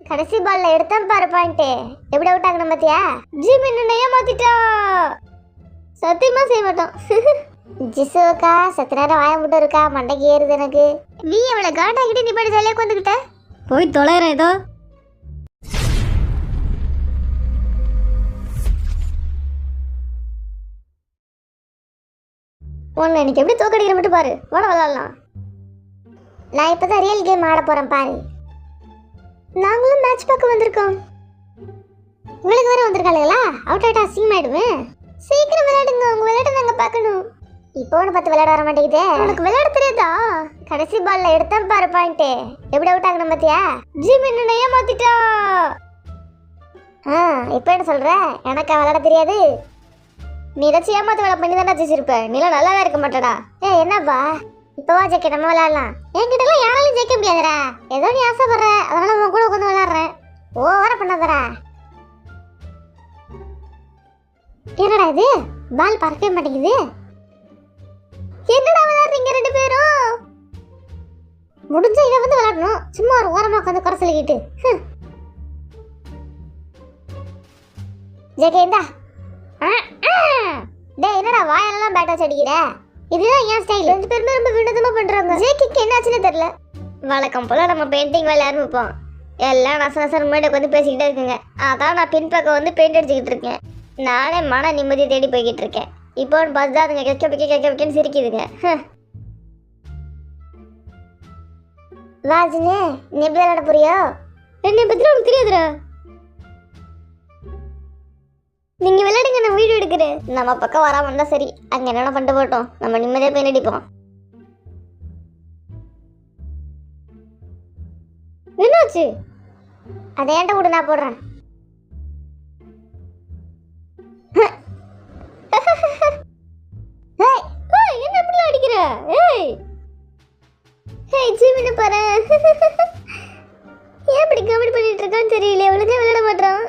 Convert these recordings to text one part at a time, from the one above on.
கடைசி பால்ல எடுத்தேன் பாரு பாயிண்ட். எப்படி அவுட் ஆகணும் பாத்தியா? ஜிம் என்ன ஏமாத்திட்டா. சத்தியமா செய்ய மாட்டோம். ஜிசுக்கா சத்த நேரம் வாய மட்டும் இருக்கா, மண்டைக்கு ஏறுது எனக்கு. நீ அவளை காண்டாக்கிட்டு நீ பாடி ஜாலியாக உட்காந்துக்கிட்ட. போய் தொலைறேன் ஏதோ. ஒன்று எனக்கு எப்படி தோக்கடிக்கிற மட்டும் பாரு. ஓட விளாடலாம். நான் இப்போதான் ரியல் கேம் ஆட போறேன் பாரு. நாங்களும் மேட்ச் பார்க்க வந்திருக்கோம். இவளுக்கு வேற வந்திருக்காளுங்களா? அவுட் ஆயிட்டா அசிங்கமாயிடுவேன். சீக்கிரம் விளையாடுங்க, உங்க விளையாட நாங்க பார்க்கணும். இப்போ ஒன்று பார்த்து விளையாட வர மாட்டேங்குதே. உனக்கு விளையாட தெரியாதா? கடைசி பால்ல எடுத்தேன் பாரு பாயிண்ட். எப்படி அவுட் ஆகணும் பாத்தியா? ஜிம் என்ன ஏமாத்திட்டா. இப்போ என்ன சொல்ற? எனக்கா விளையாட தெரியாது? நீ ஏதாச்சும் ஏமாத்து வேலை பண்ணி தானே ஜெயிச்சிருப்ப. நீலாம் நல்லாவே இருக்க மாட்டடா. என்னப்பா இப்போவா ஜெயிக்க? நம்ம விளையாடலாம். என்கிட்டலாம் யாராலையும் ஜெயிக்க முடியாதுடா. ஏதோ நீ ஆசைப்படுற, அதனால உன் கூட உட்காந்து விளையாடுறேன். ஓவரா பண்ணாதடா. என்னடா இது? பால் பறக்கவே மாட்டேங்குது. என்னடா விளையாடுறீங்க ரெண்டு பேரும்? முடிஞ்ச இவ வந்து விளையாடணும். சும்மா ஒரு ஓரமா உட்காந்து குறை சொல்லிக்கிட்டு. ஜெகேந்தா டேய், என்னடா வாயெல்லாம் பேட் வச்சு அடிக்கிற? இதுதான் ஏன் ஸ்டைல். ரெண்டு பேருமே ரொம்ப வினோதமா பண்றாங்க. ஜேக்கிக்கு என்னாச்சுன்னு தெரியல. வழக்கம் போல நம்ம பெயிண்டிங் வேலை ஆரம்பிப்போம். எல்லாம் நசநசன் முன்னாடி வந்து பேசிக்கிட்டே இருக்குங்க. அதான் நான் பின்பக்கம் வந்து பெயிண்ட் அடிச்சுக்கிட்டு இருக்கேன். நானே மன நிம்மதியை தேடி போய்கிட்டு இருக்கேன். இப்போ பார்த்து தான் அதுங்க கேட்க வைக்கன்னு சிரிக்குதுங்க. வாஜினே, நீ எப்படி விளையாட போறியோ? என்னை பத்தி உனக்கு தெரியாதுடா. நீங்க விளையாடுங்க, நான் வீடியோ எடுக்கிறேன். நம்ம பக்கம் வராம இருந்தா சரி. அங்க என்னென்ன பண்ணிட்டு போட்டோம், நம்ம நிம்மதியா பெயிண்ட் அடிப்போம். என்னாச்சு? அதை ஏன்ட்ட கூட நான் போடுறேன். என்ன எப்படி அடிக்கிற? ஜிமின்னு பாரு. ஏன் இப்படி கமெண்ட் பண்ணிட்டு இருக்கான்னு தெரியல. ஒழுங்கா விளையாட மாட்டான்.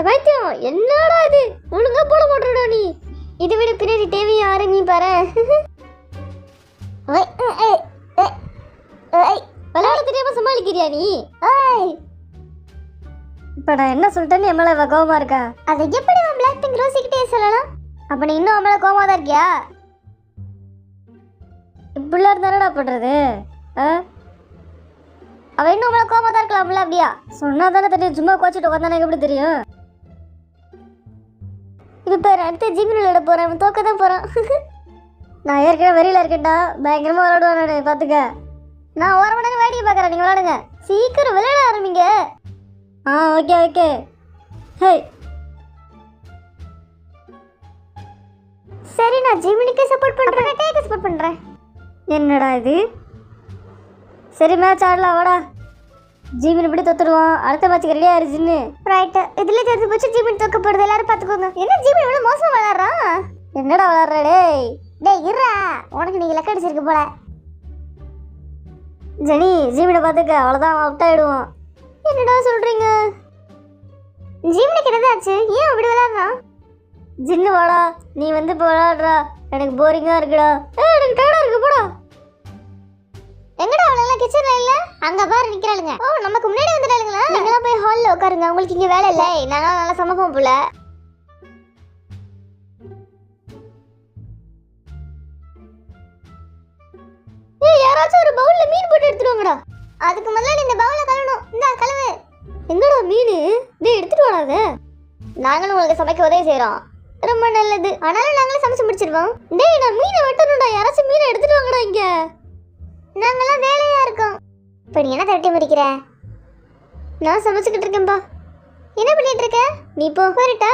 வைத்தியம் என்னடா இது? ஒழுங்கா போட மாட்டா நீ. இதை விட பின்னாடி தேவையும் ஆரம்பி பாரு. விளையாட தெரியாம சமாளிக்கிறியா நீ? இப்ப நான் என்ன சொல்லிட்டேன்னு என் மேல கோவமா இருக்கா? அதை எப்படி அவன் பிளாக் பிங்க் ரோசிக்கிட்டே சொல்லலாம்? அப்ப நீ இன்னும் மேல கோவமா தான் இருக்கியா? இப்படிலாம் இருந்தானடா பண்றது? அவ இன்னும் மேல கோவமா தான் இருக்கலாம்ல? அப்படியா சொன்னா தானே தெரியும். சும்மா கோச்சிட்டு உட்காந்தானே எப்படி தெரியும்? இப்ப பேர் அடுத்த ஜிம்மில் விளையாட போறேன். தோக்க தான் போறான். நான் ஏற்கனவே வெளியில இருக்கேன்டா. பயங்கரமா விளையாடுவானே பாத்துக்க. நான் ஒரு மணி நேரம் வேடிக்கை பார்க்கறேன். நீங்க விளையாடுங்க. சீக்கிரம் விளையாட ஆரம்பிங்க. Okay okay. ஹே சரி, நான் ஜிமினிக்கு சப்போர்ட் பண்றேன். டேக்கு சப்போர்ட் பண்றேன். என்னடா இது? சரி, மேட்ச் ஆடலாம் வாடா. ஜிமின் இப்படி தோத்துடுவான். அடுத்த மேட்சுக்கு ரெடியா இருந்துச்சுன்னு. ரைட், இதுல தெரிஞ்சு போச்சு. ஜிமின் தோக்க போறது. எல்லாரும் பாத்துக்கோங்க. என்ன ஜிமின் இவ்வளவு மோசமா விளையாடுறான்? என்னடா விளையாடுற? டேய் இருடா, உனக்கு நீங்க லெக்க அடிச்சிருக்கு போல. ஜெனி, ஜிமினை பாத்துக்க. அவ்வளவுதான், அவுட் ஆயிடுவான். என்னடா சொல்றீங்க? ஜிமினுக்கு என்னதாச்சு? ஏன் அப்படி விளையாடுறான்? ஜின்னு வாடா, நீ வந்து இப்போ விளையாடுறா. எனக்கு போரிங்கா இருக்குடா. எனக்கு டயர்டா இருக்கு போடா. எங்கடா அவளெல்லாம் கிச்சன்ல இல்ல? அங்க பாரு நிக்கிறாளுங்க. நமக்கு முன்னாடி வந்துட்டாளுங்களா? நீங்களாம் போய் ஹால்ல உட்காருங்க. உங்களுக்கு இங்க வேலை இல்லை. நாங்க நல்லா சமைப்போம் போல. யாராச்சும் ஒரு பவுல்ல மீன் போட்டு எடுத்துருவாங்கடா. அதுக்கு முதல்ல இந்த பவுல கழுவணும். இந்த கழுவு. எங்கடா மீன்? டேய் எடுத்துட்டு வாடாத. நாங்களும் உங்களுக்கு சமைக்க உதவி செய்யறோம். ரொம்ப நல்லது. ஆனாலும் நாங்களே சமைச்சு முடிச்சிருவோம். டேய் நான் மீனை வெட்டணும்டா. யாராச்சும் மீனை எடுத்துட்டு வாங்கடா இங்க. நாங்கெல்லாம் வேலையா இருக்கோம். இப்போ நீ என்ன தட்டி முடிக்கிற? நான் சமைச்சுக்கிட்டு இருக்கேன்பா. என்ன பண்ணிட்டு இருக்க? நீ போ. வரட்டா?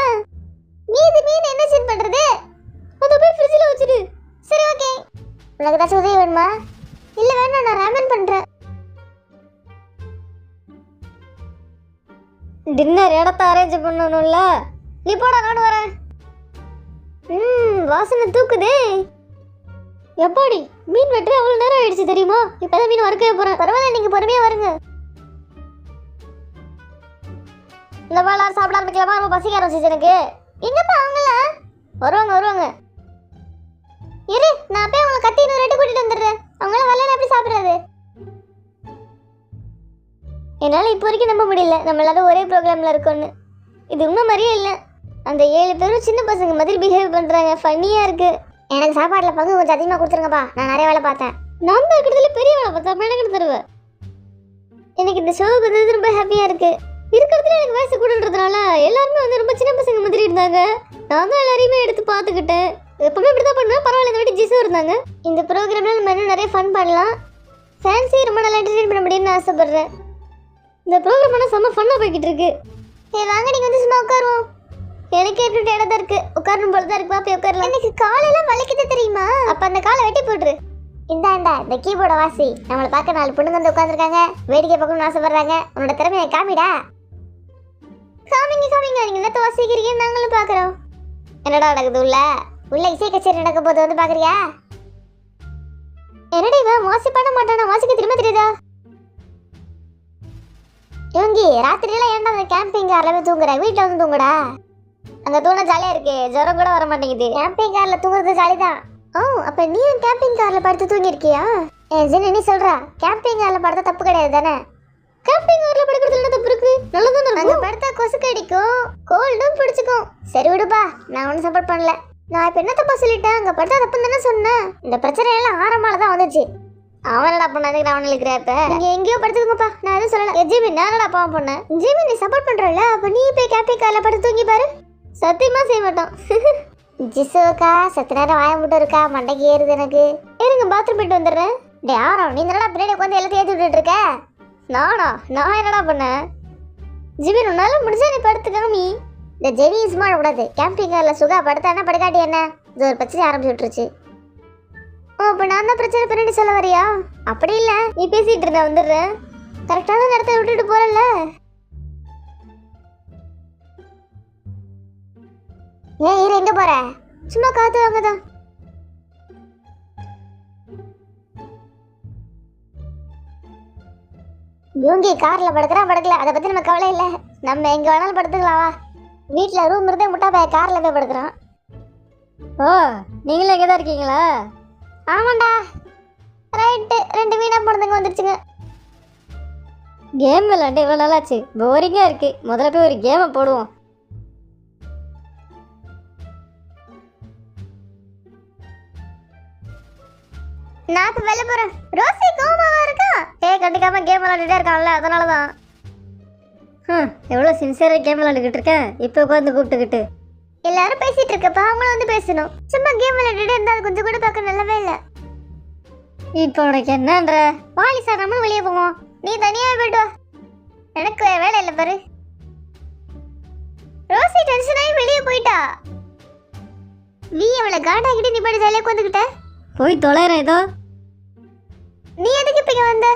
மீதி மீன் என்ன சீன் பண்றது? அதை போய் ஃப்ரிட்ஜில் வச்சிரு. சரி ஓகே. உனக்கு ஏதாச்சும் உதவி வேணுமா? இல்ல வேணாம், நான் ராமன் பண்றேன். டின்னர் இடத்த அரேஞ்ச் பண்ணணும்ல. நீ போடா, நானும் வரேன். வாசனை தூக்குதே. எப்பாடி மீன் வெட்டுற அவ்வளவு நேரம் ஆயிடுச்சு தெரியுமா? இப்பதான் மீன் வறுக்கவே போறேன். பரவாயில்ல, நீங்க பொறுமையா வருங்க. இந்த மாதிரி சாப்பிட ஆரம்பிக்கலாமா? ரொம்ப பசிக்க ஆரம்பிச்சிச்சு எனக்கு. எங்கப்பா அவங்கள? வருவாங்க. இரு, நான் போய் அவங்களை கத்தி இன்னும் ரெட்டு கூட்டிட்டு வந்துடுறேன். அவங்களாம் வரல எப்படி சாப்பிடுறது? என்னால் இப்போ வரைக்கும் நம்ப முடியல நம்ம எல்லாரும் ஒரே ப்ரோக்ராமில் இருக்கோன்னு. இது உண்மை மாதிரியே இல்லை. அந்த 7 பேரும் சின்ன பசங்க மாதிரி பிஹேவ் பண்ணுறாங்க. ஃபன்னியாக இருக்குது. எனக்கு சாப்பாட்டில் பங்கு கொஞ்சம் அதிகமாக கொடுத்துருங்கப்பா. நான் நிறைய வேலை பார்த்தேன். நான் தான் இருக்கிறதுல பெரிய வேலை பார்த்தேன். அப்போ எனக்கு தருவேன். எனக்கு இந்த ஷோவுக்கு வந்து ரொம்ப ஹாப்பியாக இருக்குது. இருக்கிறதுல எனக்கு வயசு கூடன்றதுனால எல்லாருமே வந்து ரொம்ப சின்ன பசங்க மாதிரி இருந்தாங்க. நான் தான் எல்லாரையுமே எடுத்து பார்த்துக்கிட்டேன். எப்பவுமே இப்படி தான் பண்ணுவேன். பரவாயில்ல, இந்த வாட்டி ஜிஸும் இருந்தாங்க. இந்த ப்ரோக்ராமில் நம்ம இன்னும் நிறைய ஃபன் பண்ணலாம். ஃபேன்ஸி ரொம்ப நல்லா என்டர்டெயின் பண்ண முடியும்னு ஆசைப்பட்றேன். இந்த ப்ரோக்ராம் ஆனால் செம்ம ஃபன்னாக போய்கிட்டு இருக்கு. வாங்க நீங்கள் வந்து சும்மா உட்காருவோம். எனக்கு ஏற்கனவே இடம் தான் இருக்குது. உட்காரணும் போல தான் இருக்கு. போய் உட்காரலாம். எனக்கு காலெல்லாம் வலிக்குது தெரியுமா? அப்போ அந்த காலை வெட்டி போட்டுரு. இந்தா இந்த கீபோர்டை வாசி. நம்மளை பார்க்க 4 பொண்ணுங்க வந்து உட்காந்துருக்காங்க. வேடிக்கை பார்க்கணும்னு ஆசைப்படுறாங்க. உன்னோட திறமையை காமிடா. காமிங்க நீங்கள் என்னத்தை வாசிக்கிறீங்கன்னு நாங்களும் பார்க்குறோம். என்னடா நடக்குது உள்ள இசை கச்சேரி நடக்க போது வந்து பார்க்குறியா? என்னடா இவன் வாசி பண்ண மாட்டானா? வாசிக்க திரும்ப தெரியுதா? யோங்கி ராத்திரியெல்லாம் ஏன்டா அந்த கேம்பிங் கார்ல தூங்குற? வீட்டில் வந்து தூங்குடா. அங்கே தூண ஜாலியாக இருக்கு. ஜுரம் கூட வர மாட்டேங்குது. கேம்பிங் காரில் தூங்குறது ஜாலி தான். அப்போ நீயும் கேம்பிங் காரில் படுத்து தூங்கியிருக்கியா? ஜெனி நீ சொல்கிறா கேம்பிங் காரில் படுத்தா தப்பு கிடையாது தானே? கேம்பிங் காரில் படுக்கிறது என்ன தப்பு இருக்கு? நல்லதானே இருக்கும். அங்கே படுத்தா கொசு கடிக்கும், கோல்டும் பிடிச்சிக்கும். சரி விடுப்பா, நான் ஒன்றும் சப்போர்ட் பண்ணல. நான் இப்போ என்ன தப்பா சொல்லிட்டேன்? அங்கே படுத்தா தப்புன்னு தானே சொன்னேன். இந்த பிரச்சனையெல்லாம் ஆரம்பமால தான் வந்துச்சு. அவனடா பண்ணாதுக்கு நான் இருக்கிறேன். இப்போ நீங்கள் எங்கேயோ படுத்துக்கோங்கப்பா. நான் எதுவும் சொல்லலை. ஜிமி நானடா அப்பா பண்ணேன். ஜிமி நீ சப்போர்ட் பண்ணுறல, அப்போ நீ போய் கேம்பிங் காரில் படுத்து தூங்கி பாரு. சத்தியமாக செய்ய மாட்டோம். ஜிசுக்கா சத்து நேரம் வாய மட்டும் இருக்கா? மண்டைக்கு ஏறுது எனக்கு. இருங்க பாத்ரூம் போயிட்டு வந்துடுறேன். டே ஆரோ நீ என்னடா பின்னாடி உட்காந்து எல்லாத்தையும் ஏற்றி விட்டுட்டு இருக்க? நான் என்னடா பண்ணேன்? ஜிமி உன்னால முடிஞ்சா நீ படுத்துக்காமி. இந்த ஜெனி சும்மா கூடாது. கேம்பிங் காரில் சுகா படுத்தானா படுக்காட்டி என்ன? இது ஒரு பிரச்சனை ஆரம்பிச்சு விட்டுருச்சு. அப்போ நான் தான் பிரச்சனை பின்னாடி சொல்ல வரியா? அப்படி இல்லை, நீ பேசிட்டு இருந்த வந்துடுறேன். கரெக்டான நேரத்தை விட்டுட்டு போறல. ஏன் இரு, எங்க போற? சும்மா காத்து வாங்கதான். யோங்கி கார்ல படுக்கல, அதை பத்தி நம்ம கவலை இல்லை. நம்ம எங்க வேணாலும் படுத்துக்கலாவா? வீட்டில் ரூம் இருந்தே முட்டா போய் கார்ல போய் படுக்கிறோம். ஓ நீங்களும் எங்கே தான் இருக்கீங்களா? ஆமாண்டா ரைட்டு. 2 வீணா போனதுங்க வந்துருச்சுங்க. கேம் விளாண்டு இவ்வளோ நல்லாச்சு. போரிங்காக இருக்கு. முதல்ல போய் ஒரு கேமை போடுவோம். நான் இப்போ வெளில போகிறேன். ரோசி கோமாவா இருக்கா? கண்டிக்காம கேம் விளாண்டுட்டே இருக்கான்ல, அதனால தான். எவ்வளோ சின்சியராக கேம் விளாண்டுக்கிட்டு இருக்கேன். இப்போ உட்காந்து கூப்பிட்டுக்கிட்டு எல்லாரும் பேசிட்டு இருக்கப்ப அவங்களும் வந்து பேசணும். சும்மா கேம் விளையாடிட்டு இருந்தா அது கொஞ்சம் கூட பார்க்க நல்லாவே இல்லை. இப்போ உனக்கு என்னன்ற? வாலி சார் நம்ம வெளியே போவோம். நீ தனியாக போயிட்டு வா. எனக்கு வேலை இல்லை பாரு. ரோசி டென்ஷன் ஆகி வெளியே போயிட்டா. நீ அவளை காண்டாக்கிட்டு நீ பாடி ஜாலியாக உட்காந்துக்கிட்ட. போய் தொலைறேன் ஏதோ. நீ எதுக்கு இப்போ இங்கே வந்த?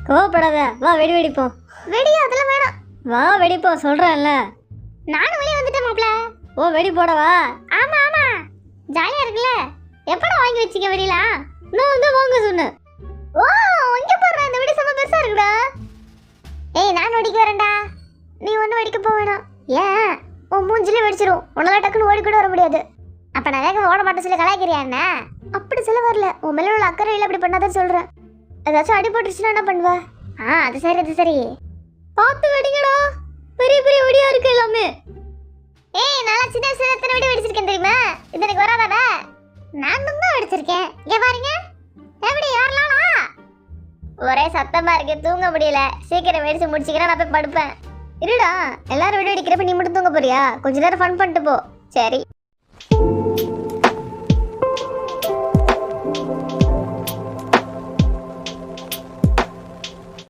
கோவப்படாத, வா வெடி வெடிப்போம். வெடியா? அதெல்லாம் வேணாம். வா வெடிப்போம் சொல்கிறேன்ல. நானும் வெளியே வந்துட்டேன் மாப்பிள்ள. ஓ வெடி போடவா? ஆமாம் ஜாலியாக இருக்குல்ல. எப்படா வாங்கி வச்சிக்க வெடிலாம்? நான் வந்து வாங்க சொன்னேன். ஓ இங்கே போடுறேன். இந்த வெடி செம்ம பெருசாக இருக்குடா. நான் வெடிக்க வரேன்டா. நீ ஒன்றும் வெடிக்க போக வேணாம். ஏன் உன் மூஞ்சிலே வெடிச்சிரும். உன்னால டக்குன்னு ஓடி கூட வர முடியாது. அப்போ நான் வேகமாக ஓட மாட்டேன் சொல்லி கலாய்க்கிறியா என்ன? அப்படி சொல்ல வரல. உன் மேலே உள்ள அக்கறையில் அப்படி பண்ணாதான் சொல்கிறேன். ஏதாச்சும் அடிபட்டுருச்சுன்னா என்ன பண்ணுவ? அது சரி. பார்த்து வெடிங்கடா. பெரிய பெரிய வெடியா இருக்கு எல்லாமே. நல்லா சின்ன வயசுல எத்தனை வெடி வெடிச்சிருக்கேன் தெரியுமா? இது எனக்கு வராதா? நான் தான் வெடிச்சிருக்கேன். இங்கே பாருங்க. எப்படி யாரெல்லாம் ஒரே சத்தமா இருக்கு, தூங்க முடியல. சீக்கிரம் வெடிச்சு முடிச்சுக்கிறேன், நான் போய் படுப்பேன். இருடா, எல்லாரும் வெடி வெடிக்கிறப்ப நீ மட்டும் தூங்க போறியா? கொஞ்ச நேரம் ஃபன் பண்ணிட்டு போ. சரி.